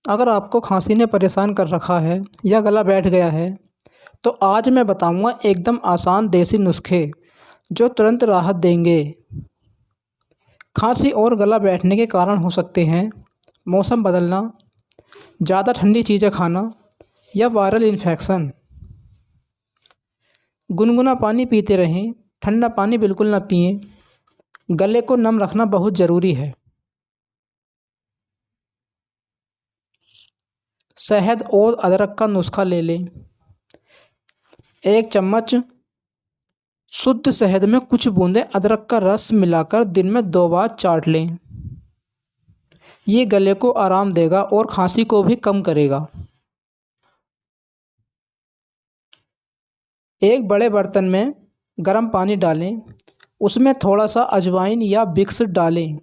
अगर आपको खांसी ने परेशान कर रखा है या गला बैठ गया है तो आज मैं बताऊंगा एकदम आसान देसी नुस्खे जो तुरंत राहत देंगे। खांसी और गला बैठने के कारण हो सकते हैं मौसम बदलना, ज़्यादा ठंडी चीज़ें खाना या वायरल इन्फेक्शन। गुनगुना पानी पीते रहें, ठंडा पानी बिल्कुल ना पिएं। गले को नम रखना बहुत ज़रूरी है। शहद और अदरक का नुस्खा ले लें। 1 चम्मच शुद्ध शहद में कुछ बूंदें अदरक का रस मिलाकर दिन में 2 बार चाट लें। ये गले को आराम देगा और खांसी को भी कम करेगा। एक बड़े बर्तन में गर्म पानी डालें, उसमें थोड़ा सा अजवाइन या विक्स डालें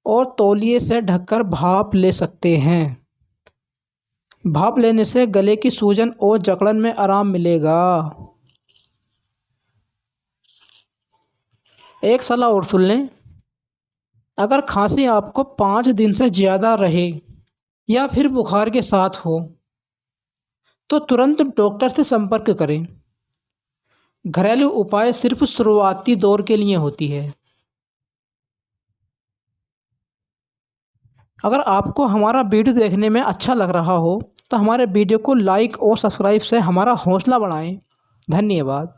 और तौलिए से ढककर भाप ले सकते हैं। भाप लेने से गले की सूजन और जकड़न में आराम मिलेगा। एक सलाह और सुन लें, अगर खांसी आपको 5 दिन से ज़्यादा रहे या फिर बुखार के साथ हो तो तुरंत डॉक्टर से संपर्क करें। घरेलू उपाय सिर्फ शुरुआती दौर के लिए होती है। अगर आपको हमारा वीडियो देखने में अच्छा लग रहा हो तो हमारे वीडियो को लाइक और सब्सक्राइब से हमारा हौसला बढ़ाएं। धन्यवाद।